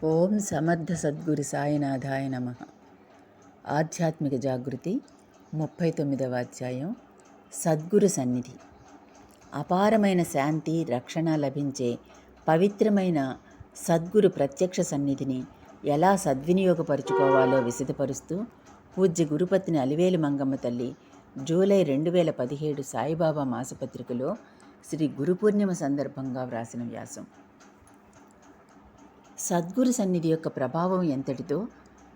ఓం సమర్థ సద్గురు సాయినాథాయ నమ. ఆధ్యాత్మిక జాగృతి 39వ అధ్యాయం. సద్గురు సన్నిధి. అపారమైన శాంతి రక్షణ లభించే పవిత్రమైన సద్గురు ప్రత్యక్ష సన్నిధిని ఎలా సద్వినియోగపరుచుకోవాలో విశదపరుస్తూ పూజ్య గురుపత్ని అలివేలు మంగమ్మ తల్లి జూలై 2017 సాయిబాబా మాసపత్రికలో శ్రీ గురుపూర్ణిమ సందర్భంగా వ్రాసిన వ్యాసం. సద్గురు సన్నిధి యొక్క ప్రభావం ఎంతటితో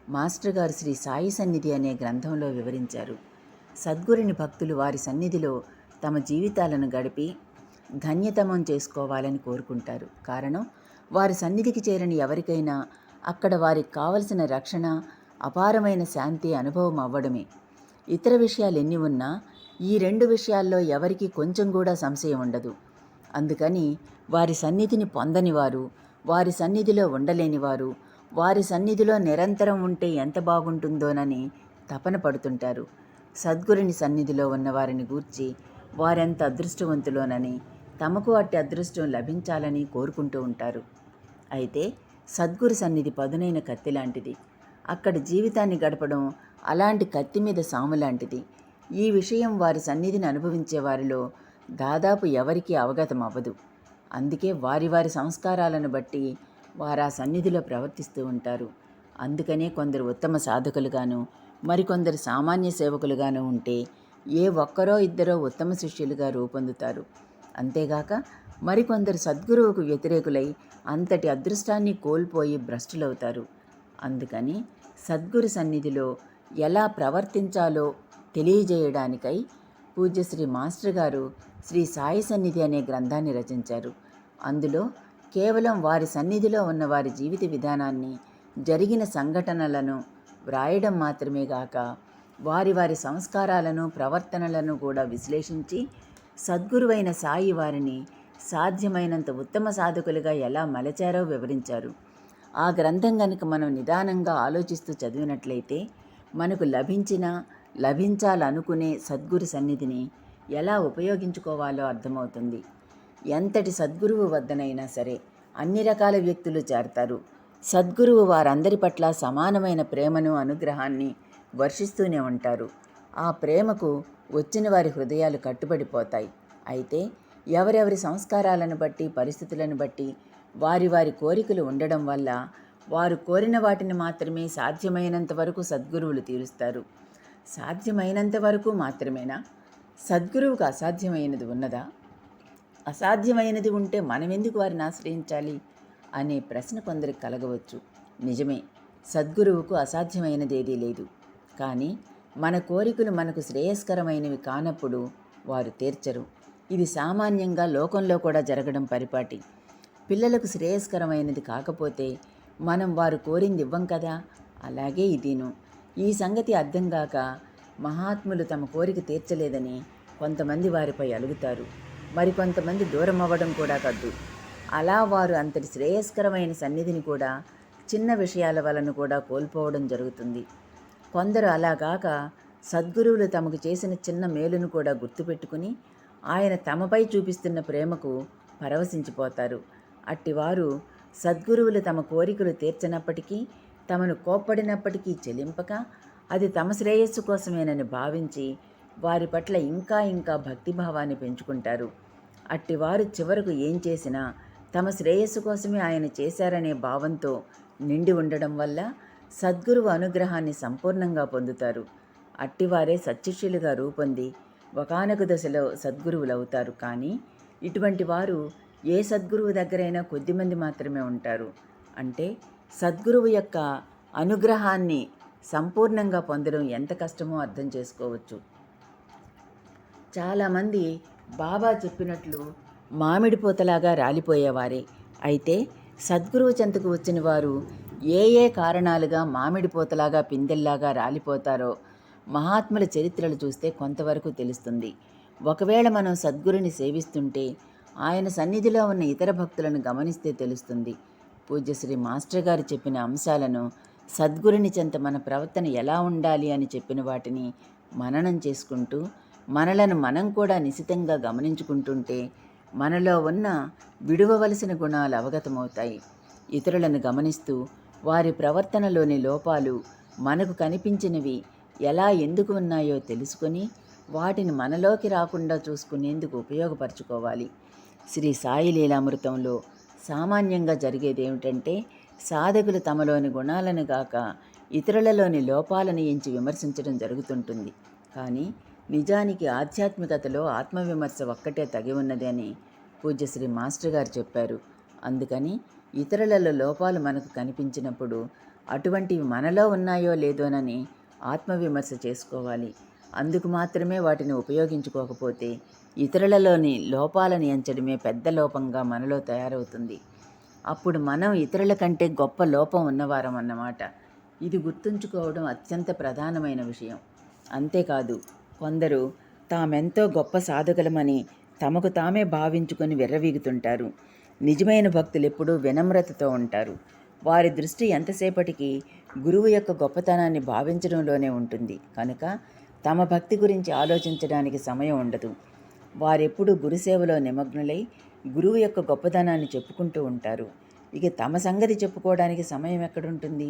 మాస్టర్ గారు శ్రీ సాయి సన్నిధి అనే గ్రంథంలో వివరించారు. సద్గురుని భక్తులు వారి సన్నిధిలో తమ జీవితాలను గడిపి ధన్యతమం చేసుకోవాలని కోరుకుంటారు. కారణం, వారి సన్నిధికి చేరని ఎవరికైనా అక్కడ వారికి కావలసిన రక్షణ, అపారమైన శాంతి అనుభవం అవ్వడమే. ఇతర విషయాలు ఎన్ని ఉన్నా ఈ రెండు విషయాల్లో ఎవరికి కొంచెం కూడా సంశయం ఉండదు. అందుకని వారి సన్నిధిని పొందని వారు, వారి సన్నిధిలో ఉండలేనివారు వారి సన్నిధిలో నిరంతరం ఉంటే ఎంత బాగుంటుందోనని తపన పడుతుంటారు. సద్గురుని సన్నిధిలో ఉన్నవారిని గూర్చి వారెంత అదృష్టవంతులోనని, తమకు అట్టి అదృష్టం లభించాలని కోరుకుంటూ ఉంటారు. అయితే సద్గురు సన్నిధి పదునైన కత్తి లాంటిది. అక్కడ జీవితాన్ని గడపడం అలాంటి కత్తి మీద సాము లాంటిది. ఈ విషయం వారి సన్నిధిని అనుభవించే వారిలో దాదాపు ఎవరికీ అవగతం అవ్వదు. అందుకే వారి వారి సంస్కారాలను బట్టి వారు ఆ సన్నిధిలో ప్రవర్తిస్తూ ఉంటారు. అందుకనే కొందరు ఉత్తమ సాధకులుగాను, మరికొందరు సామాన్య సేవకులుగాను ఉంటే ఏ ఒక్కరో ఇద్దరో ఉత్తమ శిష్యులుగా రూపొందుతారు. అంతేగాక మరికొందరు సద్గురువుకు వ్యతిరేకులై అంతటి అదృష్టాన్ని కోల్పోయి భ్రష్టులవుతారు. అందుకని సద్గురు సన్నిధిలో ఎలా ప్రవర్తించాలో తెలియజేయడానికై పూజ్యశ్రీ మాస్టర్ గారు శ్రీ సాయి సన్నిధి అనే గ్రంథాన్ని రచించారు. అందులో కేవలం వారి సన్నిధిలో ఉన్న వారి జీవిత విధానాన్ని, జరిగిన సంఘటనలను వ్రాయడం మాత్రమే గాక వారి వారి సంస్కారాలను, ప్రవర్తనలను కూడా విశ్లేషించి సద్గురువైన సాయి వారిని సాధ్యమైనంత ఉత్తమ సాధకులుగా ఎలా మలచారో వివరించారు. ఆ గ్రంథం గనుక మనం నిదానంగా ఆలోచిస్తూ చదివినట్లయితే మనకు లభించాలనుకునే సద్గురు సన్నిధిని ఎలా ఉపయోగించుకోవాలో అర్థమవుతుంది. ఎంతటి సద్గురువు వద్దనైనా సరే అన్ని రకాల వ్యక్తులు చేరతారు. సద్గురువు వారందరి పట్ల సమానమైన ప్రేమను, అనుగ్రహాన్ని వర్షిస్తూనే ఉంటారు. ఆ ప్రేమకు వచ్చిన వారి హృదయాలు కట్టుబడిపోతాయి. అయితే ఎవరెవరి సంస్కారాలను బట్టి, పరిస్థితులను బట్టి వారి వారి కోరికలు ఉండడం వల్ల వారు కోరిన వాటిని మాత్రమే సాధ్యమైనంత వరకు సద్గురువులు తీరుస్తారు. సాధ్యమైనంత వరకు మాత్రమేనా? సద్గురువుకు అసాధ్యమైనది ఉన్నదా? అసాధ్యమైనది ఉంటే మనమెందుకు వారిని ఆశ్రయించాలి అనే ప్రశ్న కొందరికి కలగవచ్చు. నిజమే, సద్గురువుకు అసాధ్యమైనదేదీ లేదు. కానీ మన కోరికలు మనకు శ్రేయస్కరమైనవి కానప్పుడు వారు తీర్చరు. ఇది సామాన్యంగా లోకంలో కూడా జరగడం పరిపాటి. పిల్లలకు శ్రేయస్కరమైనది కాకపోతే మనం వారు కోరింది ఇవ్వం కదా. అలాగే ఇదిను. ఈ సంగతి అర్థం కాక మహాత్ములు తమ కోరిక తీర్చలేదని కొంతమంది వారిపై అలుగుతారు. మరికొంతమంది దూరం అవ్వడం కూడా కద్దు. అలా వారు అంతటి శ్రేయస్కరమైన సన్నిధిని కూడా చిన్న విషయాల వలన కూడా కోల్పోవడం జరుగుతుంది. కొందరు అలాగాక సద్గురువులు తమకు చేసిన చిన్న మేలును కూడా గుర్తుపెట్టుకుని ఆయన తమపై చూపిస్తున్న ప్రేమకు పరవశించిపోతారు. అట్టివారు సద్గురువులు తమ కోరికలు తీర్చనప్పటికీ, తమను కోప్పడినప్పటికీ చెలింపక అది తమ శ్రేయస్సు కోసమేనని భావించి వారి పట్ల ఇంకా ఇంకా భక్తిభావాన్ని పెంచుకుంటారు. అట్టివారు చివరకు ఏం చేసినా తమ శ్రేయస్సు కోసమే ఆయన చేశారనే భావంతో నిండి ఉండడం వల్ల సద్గురువు అనుగ్రహాన్ని సంపూర్ణంగా పొందుతారు. అట్టివారే సత్శిష్యులుగా రూపొంది ఒకానొక దశలో సద్గురువులవుతారు. కానీ ఇటువంటి వారు ఏ సద్గురువు దగ్గరైనా కొద్దిమంది మాత్రమే ఉంటారు. అంటే సద్గురువు యొక్క అనుగ్రహాన్ని సంపూర్ణంగా పొందడం ఎంత కష్టమో అర్థం చేసుకోవచ్చు. చాలామంది బాబా చెప్పినట్లు మామిడి పూతలాగా రాలిపోయేవారే. అయితే సద్గురువు చెంతకు వచ్చిన వారు ఏ ఏ కారణాలుగా మామిడి పూతలాగా, పిందెల్లాగా రాలిపోతారో మహాత్ముల చరిత్రలు చూస్తే కొంతవరకు తెలుస్తుంది. ఒకవేళ మనం సద్గురుని సేవిస్తుంటే ఆయన సన్నిధిలో ఉన్న ఇతర భక్తులను గమనిస్తే తెలుస్తుంది. పూజ్యశ్రీ మాస్టర్ గారు చెప్పిన అంశాలను, సద్గురుని చెంత మన ప్రవర్తన ఎలా ఉండాలి అని చెప్పిన వాటిని మననం చేసుకుంటూ మనలను మనం కూడా నిశితంగా గమనించుకుంటుంటే మనలో ఉన్న విడువవలసిన గుణాలు అవగతమవుతాయి. ఇతరులను గమనిస్తూ వారి ప్రవర్తనలోని లోపాలు మనకు కనిపించినవి ఎలా ఎందుకు ఉన్నాయో తెలుసుకొని వాటిని మనలోకి రాకుండా చూసుకునేందుకు ఉపయోగపరచుకోవాలి. శ్రీ సాయి లీలామృతంలో సామాన్యంగా జరిగేది ఏమిటంటే, సాధకులు తమలోని గుణాలను గాక ఇతరులలోని లోపాలను ఎంచి విమర్శించడం జరుగుతుంటుంది. కానీ నిజానికి ఆధ్యాత్మికతలో ఆత్మవిమర్శ ఒక్కటే తగి ఉన్నది అని పూజ్యశ్రీ మాస్టర్ గారు చెప్పారు. అందుకని ఇతరులలో లోపాలు మనకు కనిపించినప్పుడు అటువంటివి మనలో ఉన్నాయో లేదోనని ఆత్మవిమర్శ చేసుకోవాలి. అందుకు మాత్రమే వాటిని ఉపయోగించుకోకపోతే ఇతరులలోని లోపాలను ఎంచడమే పెద్ద లోపంగా మనలో తయారవుతుంది. అప్పుడు మనం ఇతరుల కంటే గొప్ప లోపం ఉన్నవారం అన్నమాట. ఇది గుర్తుంచుకోవడం అత్యంత ప్రధానమైన విషయం. అంతేకాదు, కొందరు తామెంతో గొప్ప సాధకులమని తమకు తామే భావించుకొని విర్రవీగుతుంటారు. నిజమైన భక్తులు ఎప్పుడూ వినమ్రతతో ఉంటారు. వారి దృష్టి ఎంతసేపటికి గురువు యొక్క గొప్పతనాన్ని భావించడంలోనే ఉంటుంది. కనుక తమ భక్తి గురించి ఆలోచించడానికి సమయం ఉండదు. వారెప్పుడూ గురుసేవలో నిమగ్నులై గురువు యొక్క గొప్పతనాన్ని చెప్పుకుంటూ ఉంటారు. ఇక తమ సంగతి చెప్పుకోవడానికి సమయం ఎక్కడుంటుంది?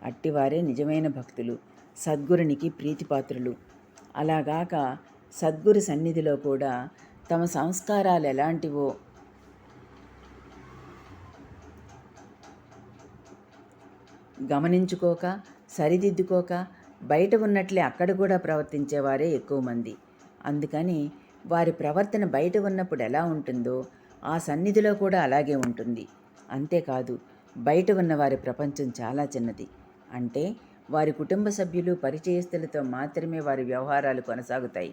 అట్టివారే నిజమైన భక్తులు, సద్గురునికి ప్రీతిపాత్రులు. అలాగాక సద్గురు సన్నిధిలో కూడా తమ సంస్కారాలు ఎలాంటివో గమనించుకోక, సరిదిద్దుకోక బయట ఉన్నట్లే అక్కడ కూడా ప్రవర్తించేవారే ఎక్కువ మంది. అందుకని వారి ప్రవర్తన బయట ఉన్నప్పుడు ఎలా ఉంటుందో ఆ సన్నిధిలో కూడా అలాగే ఉంటుంది. అంతేకాదు, బయట ఉన్న వారి ప్రపంచం చాలా చిన్నది. అంటే వారి కుటుంబ సభ్యులు, పరిచయస్తులతో మాత్రమే వారి వ్యవహారాలు కొనసాగుతాయి.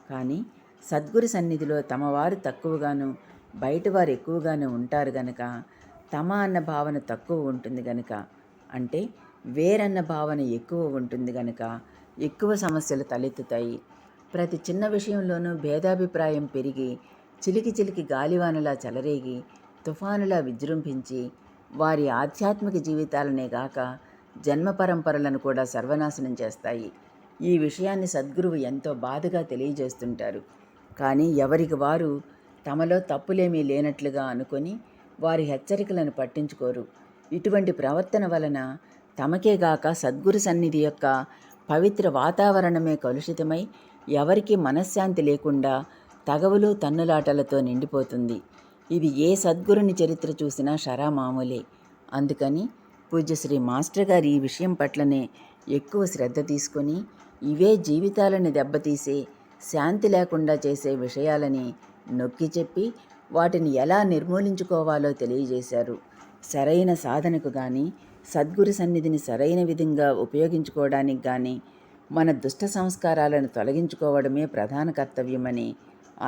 కానీ సద్గురు సన్నిధిలో తమ వారు తక్కువగాను, బయట వారు ఎక్కువగాను ఉంటారు గనక తమ అన్న భావన తక్కువ ఉంటుంది గనక, అంటే వేరన్న భావన ఎక్కువ ఉంటుంది గనక ఎక్కువ సమస్యలు తలెత్తుతాయి. ప్రతి చిన్న విషయంలోనూ భేదాభిప్రాయం పెరిగి చిలికి చిలికి గాలివానలా చెలరేగి తుఫానులా విజృంభించి వారి ఆధ్యాత్మిక జీవితాలనే గాక జన్మ పరంపరలను కూడా సర్వనాశనం చేస్తాయి. ఈ విషయాన్ని సద్గురువు ఎంతో బాధగా తెలియజేస్తుంటారు. కానీ ఎవరికి వారు తమలో తప్పులేమీ లేనట్లుగా అనుకొని వారి హెచ్చరికలను పట్టించుకోరు. ఇటువంటి ప్రవర్తన వలన తమకేగాక సద్గురు సన్నిధి యొక్క పవిత్ర వాతావరణమే కలుషితమై ఎవరికీ మనశ్శాంతి లేకుండా తగవులు తన్నులాటలతో నిండిపోతుంది. ఇది ఏ సద్గురుని చరిత్ర చూసినా షరామామూలే. అందుకని పూజ్యశ్రీ మాస్టర్ గారు ఈ విషయం పట్లనే ఎక్కువ శ్రద్ధ తీసుకొని ఇవే జీవితాలను దెబ్బతీసే, శాంతి లేకుండా చేసే విషయాలని నొక్కి చెప్పి వాటిని ఎలా నిర్మూలించుకోవాలో తెలియజేశారు. సరైన సాధనకు కానీ, సద్గురు సన్నిధిని సరైన విధంగా ఉపయోగించుకోవడానికి కానీ మన దుష్ట సంస్కారాలను తొలగించుకోవడమే ప్రధాన కర్తవ్యమని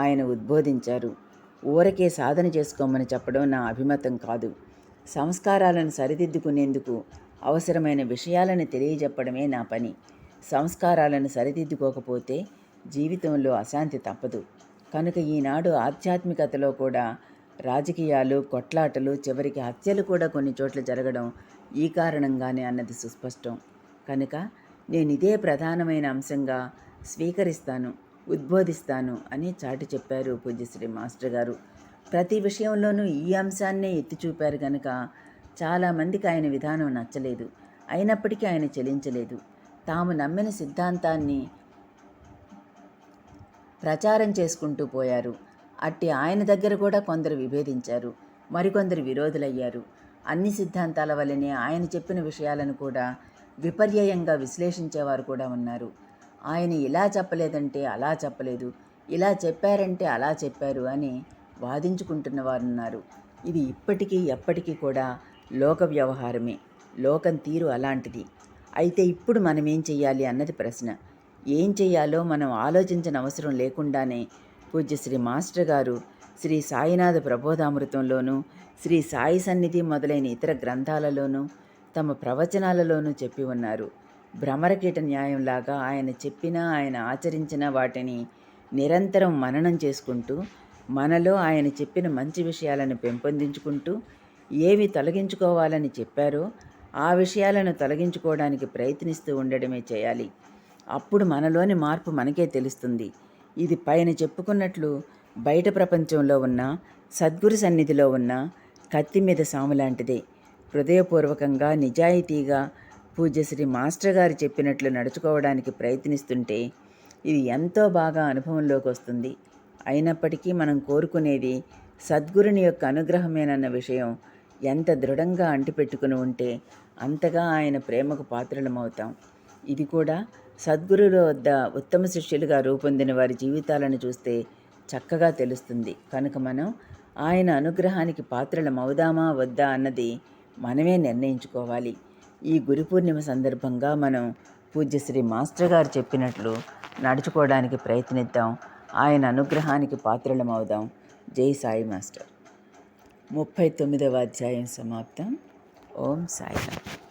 ఆయన ఉద్బోధించారు. ఊరకే సాధన చేసుకోమని చెప్పడం నా అభిమతం కాదు. సంస్కారాలను సరిదిద్దుకునేందుకు అవసరమైన విషయాలను తెలియజెప్పడమే నా పని. సంస్కారాలను సరిదిద్దుకోకపోతే జీవితంలో అశాంతి తప్పదు. కనుక ఈనాడు ఆధ్యాత్మికతలో కూడా రాజకీయాలు, కొట్లాటలు, చివరికి హత్యలు కూడా కొన్ని చోట్ల జరగడం ఈ కారణంగానే అన్నది సుస్పష్టం. కనుక నేను ఇదే ప్రధానమైన అంశంగా స్వీకరిస్తాను, ఉద్బోధిస్తాను అని చాటి చెప్పారు పూజ్యశ్రీ మాస్టర్ గారు. ప్రతి విషయంలోనూ ఈ అంశాన్నే ఎత్తి చూపారు కనుక చాలామందికి ఆయన విధానం నచ్చలేదు. అయినప్పటికీ ఆయన చెలించలేదు. తాము నమ్మిన సిద్ధాంతాన్ని ప్రచారం చేసుకుంటూ పోయారు. అట్టి ఆయన దగ్గర కూడా కొందరు విభేదించారు, మరికొందరు విరోధులయ్యారు. అన్ని సిద్ధాంతాల వల్లనే ఆయన చెప్పిన విషయాలను కూడా విపర్యయంగా విశ్లేషించేవారు కూడా ఉన్నారు. ఆయన ఇలా చెప్పలేదంటే అలా చెప్పలేదు, ఇలా చెప్పారంటే అలా చెప్పారు అని వాదించుకుంటున్న వారున్నారు. ఇది ఇప్పటికీ ఎప్పటికీ కూడా లోక వ్యవహారమే. లోకం తీరు అలాంటిది. అయితే ఇప్పుడు మనం ఏం చెయ్యాలి అన్నది ప్రశ్న. ఏం చెయ్యాలో మనం ఆలోచించిన అవసరం లేకుండానే పూజ్యశ్రీ మాస్టర్ గారు శ్రీ సాయినాథ ప్రబోధామృతంలోనూ, శ్రీ సాయి సన్నిధి మొదలైన ఇతర గ్రంథాలలోనూ, తమ ప్రవచనాలలోనూ చెప్పి ఉన్నారు. భ్రమరకీట న్యాయంలాగా ఆయన చెప్పినా, ఆయన ఆచరించిన వాటిని నిరంతరం మననం చేసుకుంటూ, మనలో ఆయన చెప్పిన మంచి విషయాలను పెంపొందించుకుంటూ, ఏవి తొలగించుకోవాలని చెప్పారో ఆ విషయాలను తొలగించుకోవడానికి ప్రయత్నిస్తూ ఉండడమే చేయాలి. అప్పుడు మనలోని మార్పు మనకే తెలుస్తుంది. ఇది పైన చెప్పుకున్నట్లు బయట ప్రపంచంలో ఉన్న, సద్గురు సన్నిధిలో ఉన్న కత్తి మీద సాము లాంటిదే. హృదయపూర్వకంగా నిజాయితీగా పూజ్యశ్రీ మాస్టర్ గారు చెప్పినట్లు నడుచుకోవడానికి ప్రయత్నిస్తుంటే ఇది ఎంతో బాగా అనుభవంలోకి వస్తుంది. అయినప్పటికీ మనం కోరుకునేది సద్గురుని యొక్క అనుగ్రహమేనన్న విషయం ఎంత దృఢంగా అంటిపెట్టుకుని ఉంటే అంతగా ఆయన ప్రేమకు పాత్రలమవుతాం. ఇది కూడా సద్గురుల వద్ద ఉత్తమ శిష్యులుగా రూపొందిన వారి జీవితాలను చూస్తే చక్కగా తెలుస్తుంది. కనుక మనం ఆయన అనుగ్రహానికి పాత్రలమవుదామా వద్దా అన్నది మనమే నిర్ణయించుకోవాలి. ఈ గురు పూర్ణిమ సందర్భంగా మనం పూజ్యశ్రీ మాస్టర్ గారు చెప్పినట్లు నడుచుకోవడానికి ప్రయత్నిద్దాం. ఆయన అనుగ్రహానికి పాత్రలమవుదాం. జై సాయి మాస్టర్. 39వ అధ్యాయం సమాప్తం. ఓం సాయిరామ్.